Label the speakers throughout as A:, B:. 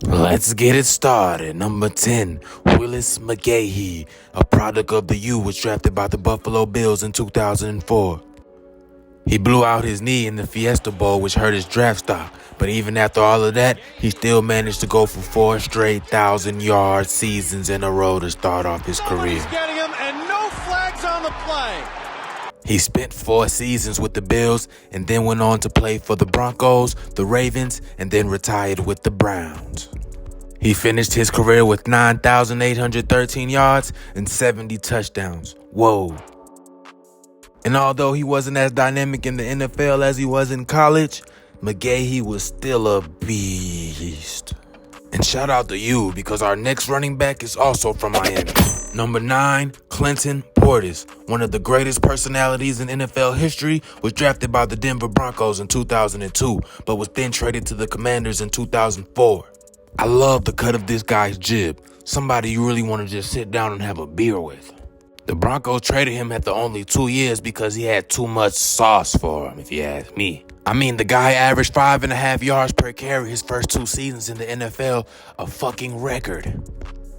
A: Let's get it started. Number 10, Willis McGahee, a product of the U, was drafted by the Buffalo Bills in 2004. He blew out his knee in the Fiesta Bowl, which hurt his draft stock. But even after all of that, he still managed to go for 4 straight 1,000-yard seasons in a row to start off his career.
B: Getting him and no flags on the play.
A: He spent 4 seasons with the Bills and then went on to play for the Broncos, the Ravens, and then retired with the Browns. He finished his career with 9,813 yards and 70 touchdowns. Whoa. And although he wasn't as dynamic in the NFL as he was in college, McGahee was still a beast. And shout out to you, because our next running back is also from Miami. Number 9, Clinton Portis, one of the greatest personalities in NFL history, was drafted by the Denver Broncos in 2002, but was then traded to the Commanders in 2004. I love the cut of this guy's jib, somebody you really want to just sit down and have a beer with. The Broncos traded him after only 2 years because he had too much sauce for him, if you ask me. I mean, the guy averaged 5.5 yards per carry his first 2 seasons in the NFL, a fucking record.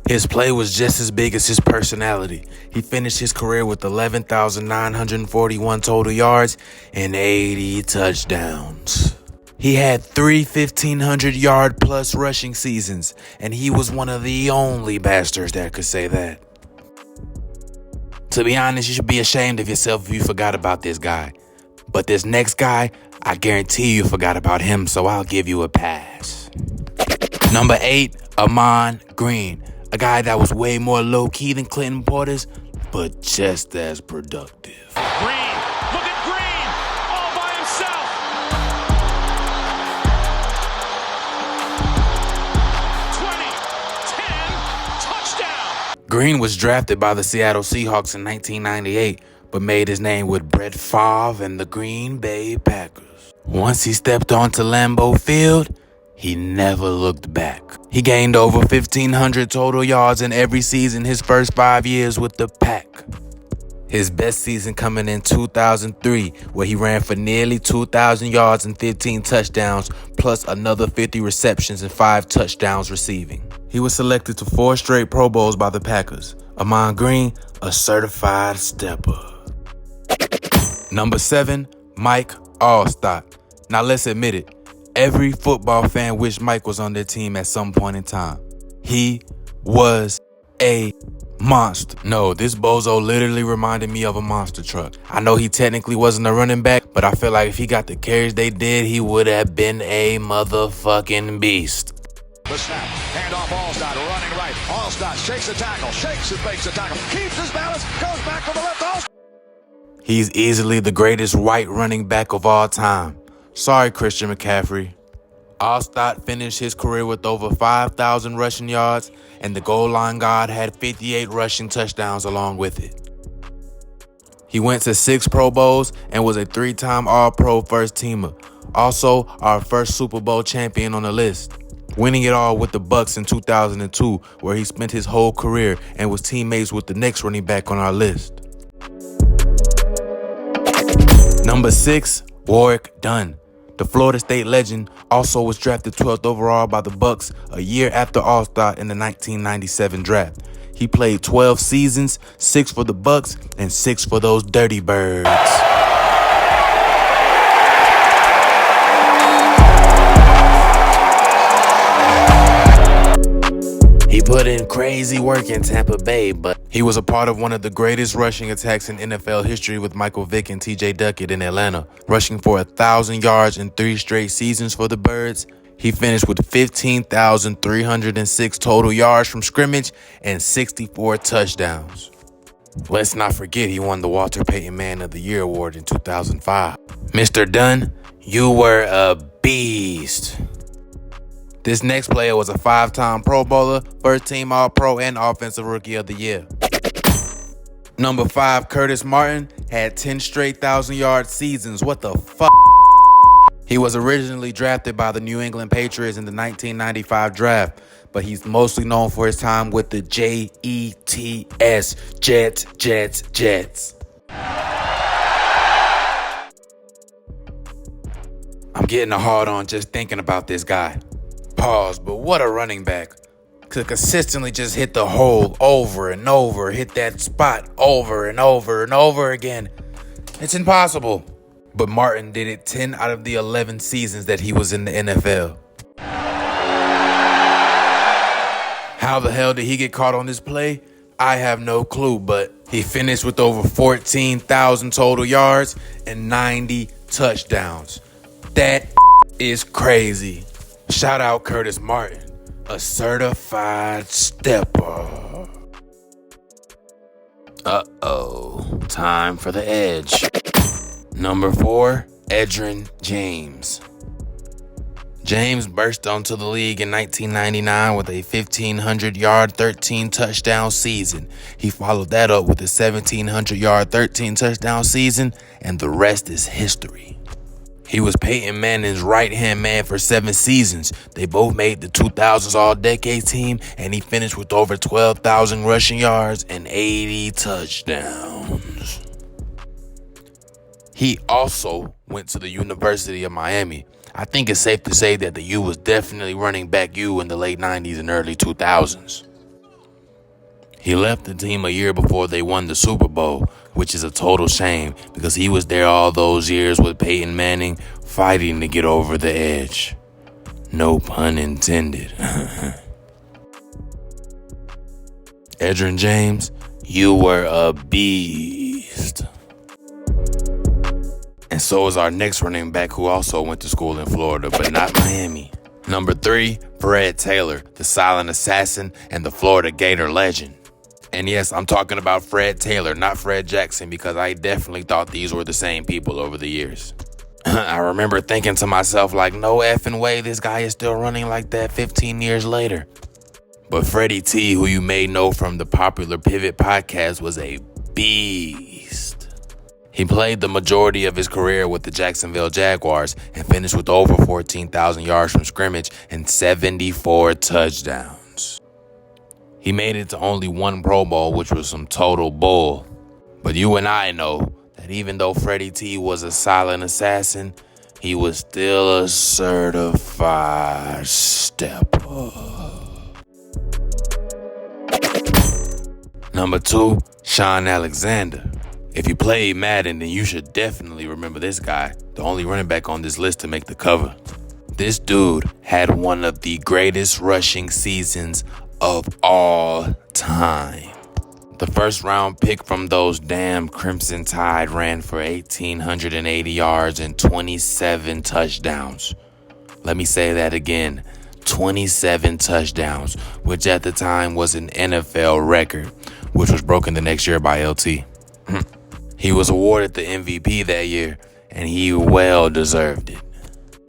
A: His play was just as big as his personality. He finished his career with 11,941 total yards and 80 touchdowns. He had 3 1,500-yard plus rushing seasons, and he was one of the only bastards that could say that. To be honest, you should be ashamed of yourself if you forgot about this guy. But this next guy, I guarantee you forgot about him, so I'll give you a pass. Number 8, Ahman Green, a guy that was way more low-key than Clinton Portis, but just as productive.
B: Green, look at Green, all by himself. 20, 10, touchdown.
A: Green was drafted by the Seattle Seahawks in 1998, but made his name with Brett Favre and the Green Bay Packers. Once he stepped onto Lambeau Field, he never looked back. He gained over 1,500 total yards in every season his first 5 years with the Pack. His best season coming in 2003, where he ran for nearly 2,000 yards and 15 touchdowns, plus another 50 receptions and 5 touchdowns receiving. He was selected to 4 straight Pro Bowls by the Packers. Ahman Green, a certified stepper. Number 7, Mike Alstott. Now let's admit it, every football fan wished Mike was on their team at some point in time. He was a monster. No, this bozo literally reminded me of a monster truck. I know he technically wasn't a running back, but I feel like if he got the carries they did, he would have been a motherfucking beast.
B: The snap, hand off Alstott, running right. Alstott shakes the tackle, shakes and fakes the tackle, keeps his balance, goes back to the left. Alstott.
A: He's easily the greatest white running back of all time. Sorry, Christian McCaffrey. Alstott finished his career with over 5,000 rushing yards, and the goal line god had 58 rushing touchdowns along with it. He went to 6 Pro Bowls and was a 3-time All-Pro first teamer. Also, our first Super Bowl champion on the list. Winning it all with the Bucs in 2002, where he spent his whole career and was teammates with the next running back on our list. Number 6, Warrick Dunn. The Florida State legend also was drafted 12th overall by the Bucs a year after Alstott in the 1997 draft. He played 12 seasons, 6 for the Bucs and 6 for those Dirty Birds. He put in crazy work in Tampa Bay, but he was a part of one of the greatest rushing attacks in NFL history with Michael Vick and TJ Duckett in Atlanta. Rushing for 1,000 yards in 3 straight seasons for the Birds, he finished with 15,306 total yards from scrimmage and 64 touchdowns. Let's not forget he won the Walter Payton Man of the Year award in 2005. Mr. Dunn, you were a beast. This next player was a 5-time Pro Bowler, first-team All-Pro, and Offensive Rookie of the Year. Number 5, Curtis Martin, had 10 straight 1,000-yard seasons. What the fuck? He was originally drafted by the New England Patriots in the 1995 draft, but he's mostly known for his time with the Jets, Jets. I'm getting a hard on just thinking about this guy. Pause, but what a running back. Could consistently just hit the hole over and over, hit that spot over and over and over again. It's impossible. But Martin did it 10 out of the 11 seasons that he was in the NFL. How the hell did he get caught on this play? I have no clue, but he finished with over 14,000 total yards and 90 touchdowns. That is crazy. Shout out Curtis Martin, a certified stepper. Uh-oh, time for the edge. Number 4, Edgerrin James. James burst onto the league in 1999 with a 1,500-yard, 13-touchdown season. He followed that up with a 1,700-yard, 13-touchdown season, and the rest is history. He was Peyton Manning's right-hand man for 7 seasons. They both made the 2000s All-Decade team, and he finished with over 12,000 rushing yards and 80 touchdowns. He also went to the University of Miami. I think it's safe to say that the U was definitely running back U in the late 90s and early 2000s. He left the team a year before they won the Super Bowl, which is a total shame because he was there all those years with Peyton Manning fighting to get over the edge. No pun intended. Edgerrin James, you were a beast. And so is our next running back who also went to school in Florida, but not Miami. Number 3, Fred Taylor, the silent assassin and the Florida Gator legend. And yes, I'm talking about Fred Taylor, not Fred Jackson, because I definitely thought these were the same people over the years. I remember thinking to myself, like, no effing way this guy is still running like that 15 years later. But Freddie T, who you may know from the popular Pivot podcast, was a beast. He played the majority of his career with the Jacksonville Jaguars and finished with over 14,000 yards from scrimmage and 74 touchdowns. He made it to only 1 Pro Bowl, which was some total bull. But you and I know that even though Freddie T was a silent assassin, he was still a certified stepper. Number 2, Shaun Alexander. If you played Madden, then you should definitely remember this guy, the only running back on this list to make the cover. This dude had one of the greatest rushing seasons of all time. The first round pick from those damn Crimson Tide ran for 1,880 yards and 27 touchdowns. Let me say that again. 27 touchdowns, which at the time was an NFL record, which was broken the next year by LT. He was awarded the MVP that year, and he well deserved it.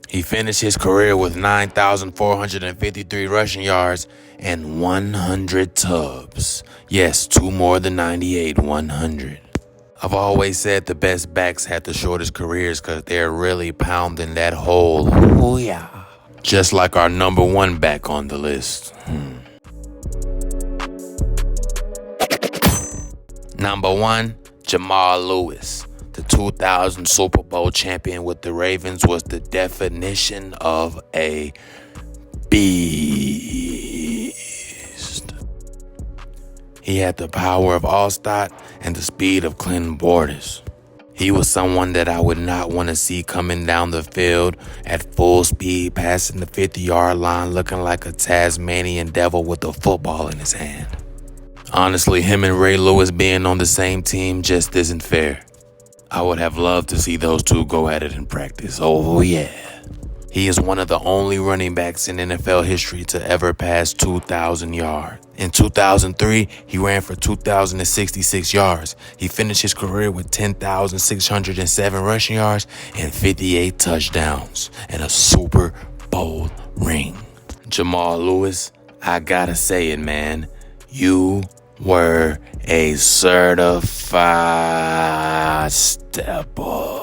A: He finished his career with 9,453 rushing yards and 100 tubs. Yes, 2 more than 98, 100. I've always said the best backs had the shortest careers because they're really pounding that hole. Ooh, yeah. Just like our number 1 back on the list. Number 1, Jamal Lewis. The 2000 Super Bowl champion with the Ravens was the definition of a beast. He had the power of Allstott and the speed of Clinton Borders. He was someone that I would not want to see coming down the field at full speed, passing the 50-yard line, looking like a Tasmanian devil with a football in his hand. Honestly, him and Ray Lewis being on the same team just isn't fair. I would have loved to see those two go at it in practice. Oh, yeah. He is one of the only running backs in NFL history to ever pass 2,000 yards. In 2003, he ran for 2,066 yards. He finished his career with 10,607 rushing yards and 58 touchdowns and a Super Bowl ring. Jamal Lewis, I gotta say it, man. You were a certified stepper.